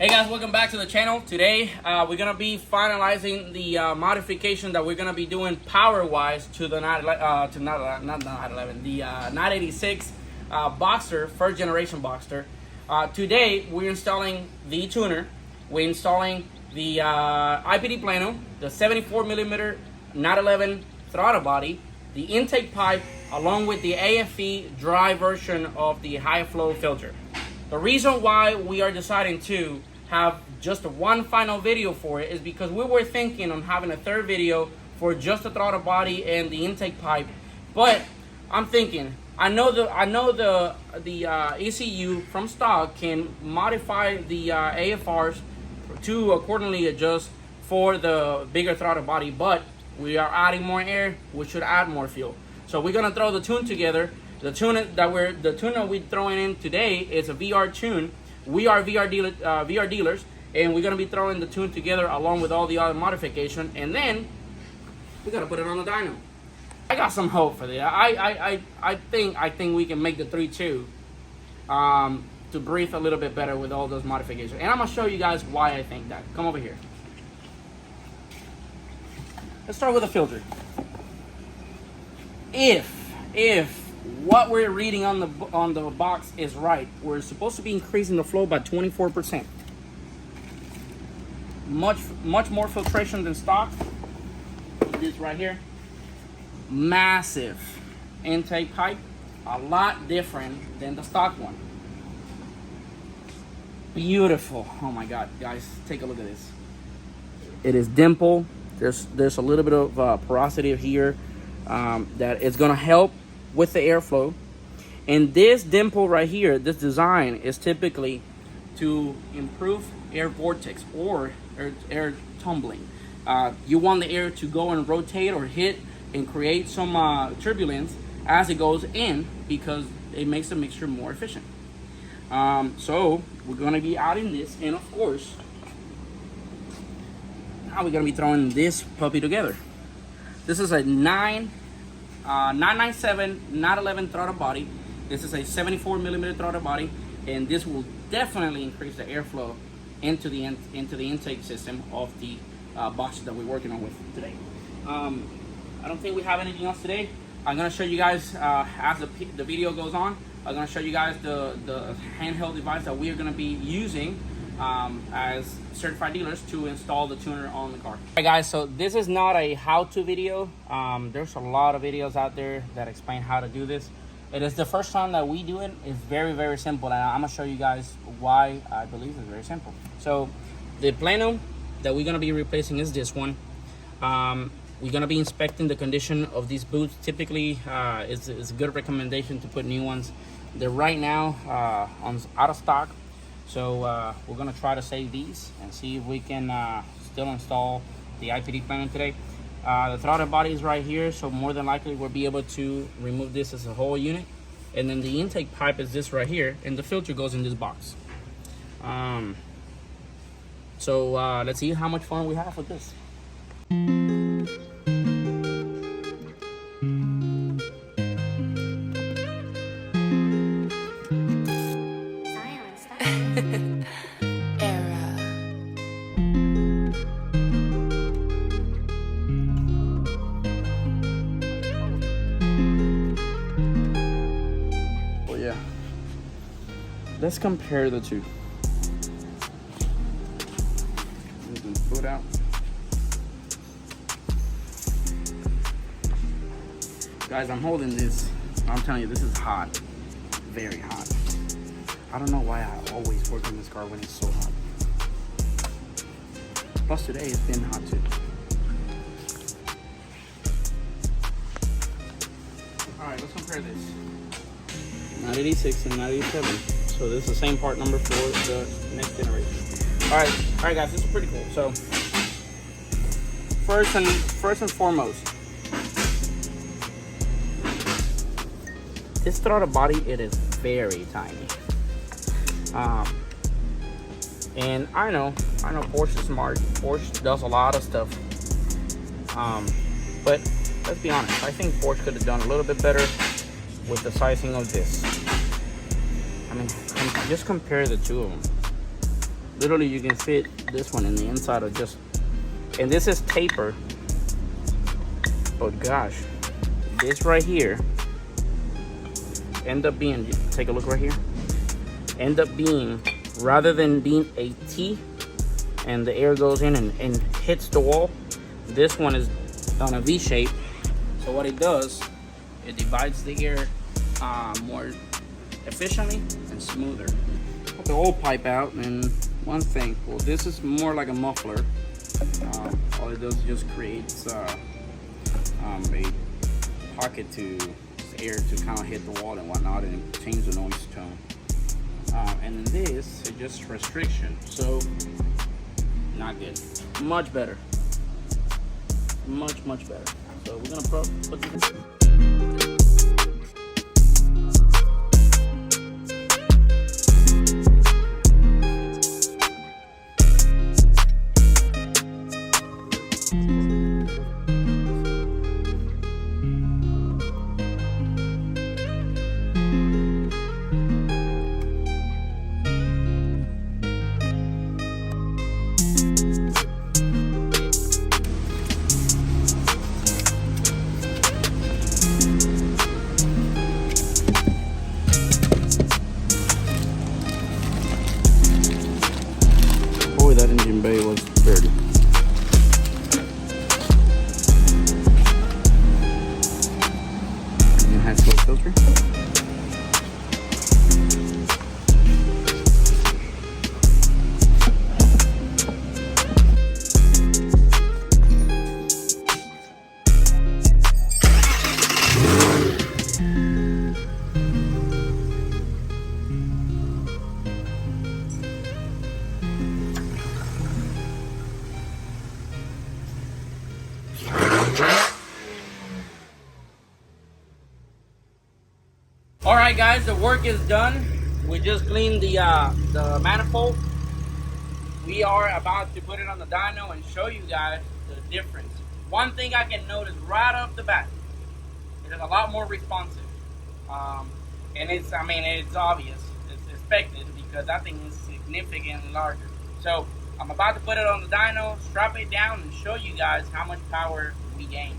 Hey guys, welcome back to the channel. Today we're gonna be finalizing the modification that we're gonna be doing power-wise to the 986 Boxster, first generation Boxster. Today we're installing the tuner. We're installing the IPD plano, the 74mm 911 throttle body, the intake pipe, along with the AFE dry version of the high flow filter. The reason why we are deciding to have just one final video for it is because we were thinking on having a third video for just the throttle body and the intake pipe, but I'm thinking I know the ECU from stock can modify the AFRs to accordingly adjust for the bigger throttle body, but we are adding more air, we should add more fuel. So we're gonna throw the tune together. The tuner we're throwing in today is a VR tune. We are VR dealers, and we're gonna be throwing the tune together along with all the other modification, and then we gotta put it on the dyno. I got some hope for that. I think we can make the 3.2 to breathe a little bit better with all those modifications, and I'm gonna show you guys why I think that. Come over here. Let's start with the filter. If what we're reading on the box is right, we're supposed to be increasing the flow by 24%. Much more filtration than stock. This right here, massive intake pipe, a lot different than the stock one. Beautiful. Oh my God, guys, take a look at this. It is dimple. There's a little bit of porosity here that is gonna help with the airflow. And this dimple right here, this design is typically to improve air vortex or air tumbling. You want the air to go and rotate or hit and create some turbulence as it goes in, because it makes the mixture more efficient. So we're gonna be adding this, and of course now we're gonna be throwing this puppy together. This is a 997 911 throttle body. This is a 74mm throttle body, and this will definitely increase the airflow into the intake system of the Boxster that we're working on with today. I don't think we have anything else today. I'm gonna show you guys as the video goes on. I'm gonna show you guys the handheld device that we are gonna be using as certified dealers to install the tuner on the car. Alright guys, so this is not a how-to video. There's a lot of videos out there that explain how to do this. It is the first time that we do it. It's very simple, and I'm gonna show you guys why I believe it's very simple. So the plano that we're gonna be replacing is this one. We're gonna be inspecting the condition of these boots. Typically it's a good recommendation to put new ones. They're right now out of stock. So we're gonna try to save these and see if we can still install the IPD plano today. The throttle body is right here, so more than likely we'll be able to remove this as a whole unit. And then the intake pipe is this right here, and the filter goes in this box. So let's see how much fun we have with this. Let's compare the two. Foot out. Guys, I'm holding this. I'm telling you, this is hot. Very hot. I don't know why I always work in this car when it's so hot. Plus today it's been hot too. Alright, let's compare this. 986 and 987. So this is the same part number for the next generation. All right guys, this is pretty cool. So first and foremost, this throttle body, it is very tiny. And I know Porsche is smart. Porsche does a lot of stuff. But let's be honest, I think Porsche could have done a little bit better with the sizing of this. I mean, just compare the two of them. literally you can fit this one in the inside of just, and this is taper. But gosh, this right here end up being, take a look right here, end up being, rather than being a T and the air goes in and hits the wall, this one is on a V shape. So what it does, it divides the air more efficiently and smoother. Put the old pipe out, and one thing, well, this is more like a muffler. All it does is just creates a pocket to air to kind of hit the wall and whatnot, and change the noise tone. And then this is just restriction, so not good. Much better. Much better. So we're gonna put this. Boy, that engine bay was dirty. Enhanced flow filter. All right, guys, the work is done. We just cleaned the manifold. We are about to put it on the dyno and show you guys the difference. One thing I can notice right off the bat, it is a lot more responsive. And it's obvious, it's expected, because that thing is significantly larger. So I'm about to put it on the dyno, strap it down, and show you guys how much power we gain.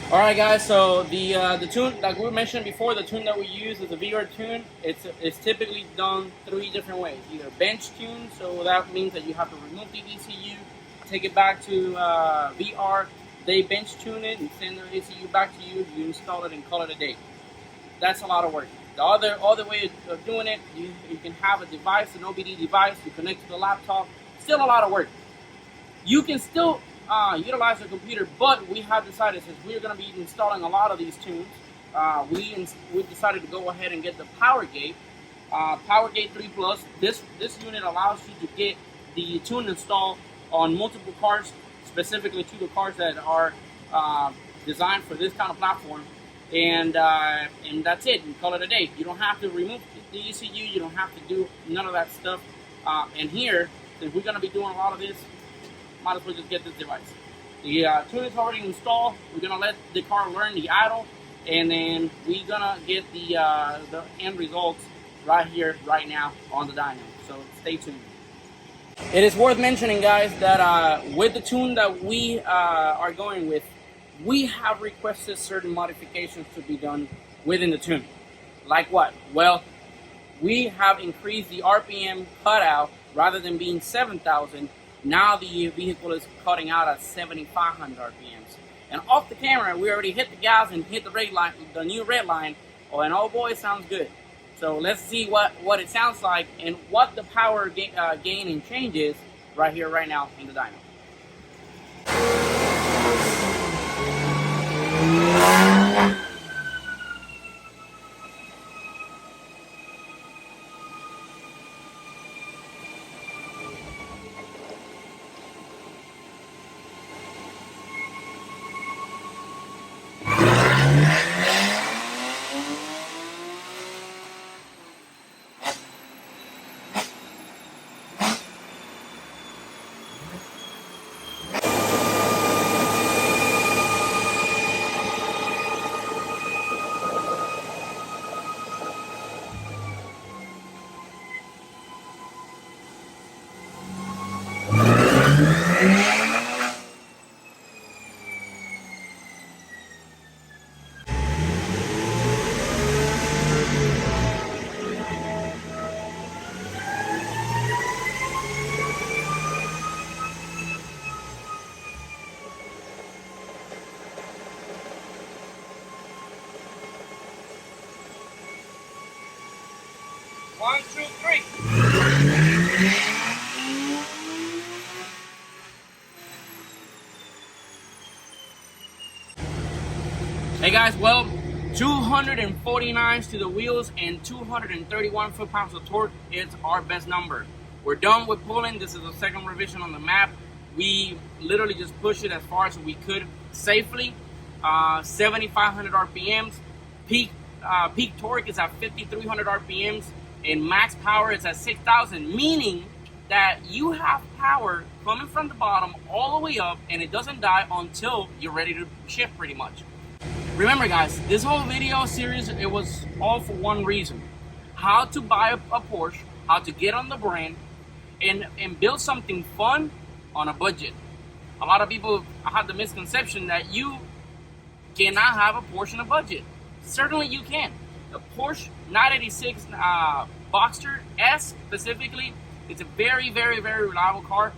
All right, guys. So the tune, like we mentioned before, the tune that we use is a VR tune. It's typically done 3 different ways. Either bench tune, so that means that you have to remove the ECU, take it back to VR. They bench tune it and send the ECU back to you. You install it and call it a day. That's a lot of work. The other way of doing it, you can have a device, an OBD device, you connect to the laptop. Still a lot of work. You can still utilize the computer, but we have decided, since we're going to be installing a lot of these tunes, we decided to go ahead and get the PowerGate 3 Plus. This unit allows you to get the tune installed on multiple cars, specifically to the cars that are designed for this kind of platform, and that's it. You call it a day. You don't have to remove the ECU. You don't have to do none of that stuff. And here, since we're going to be doing a lot of this, might as well just get this device. The tune is already installed. We're gonna let the car learn the idle, and then we're gonna get the end results right here, right now on the dyno. So stay tuned. It is worth mentioning, guys, that with the tune that we are going with, we have requested certain modifications to be done within the tune. Like what? Well, we have increased the RPM cutout. Rather than being 7,000. Now the vehicle is cutting out at 7,500 RPMs. And off the camera, we already hit the gas and hit the red line, the new red line. Oh, and oh boy, it sounds good. So let's see what it sounds like and what the power gain and change is right here, right now in the dyno. 1, 2, 3. Hey guys, well, 249s to the wheels and 231 foot-pounds of torque is our best number. We're done with pulling. This is the second revision on the map. We literally just pushed it as far as we could safely. 7,500 RPMs. Peak torque is at 5,300 RPMs, and max power is at 6,000, meaning that you have power coming from the bottom all the way up, and it doesn't die until you're ready to shift pretty much. Remember guys, this whole video series, it was all for one reason. How to buy a Porsche, how to get on the brand, and build something fun on a budget. A lot of people have the misconception that you cannot have a Porsche on a budget. Certainly you can. The Porsche 986 Boxster S specifically, it's a very, very, very reliable car.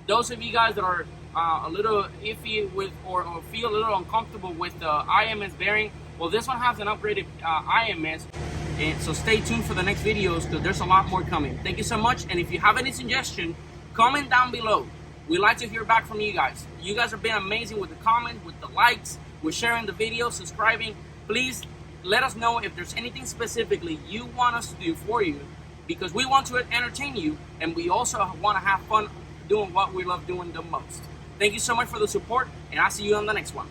Those of you guys that are a little iffy with or feel a little uncomfortable with the IMS bearing, well, this one has an upgraded IMS, and so stay tuned for the next videos because there's a lot more coming. Thank you so much, and if you have any suggestion, comment down below. We like to hear back from you guys. You guys have been amazing with the comments, with the likes, with sharing the video, subscribing. Please let us know if there's anything specifically you want us to do for you, because we want to entertain you, and we also want to have fun doing what we love doing the most. Thank you so much for the support, and I'll see you on the next one.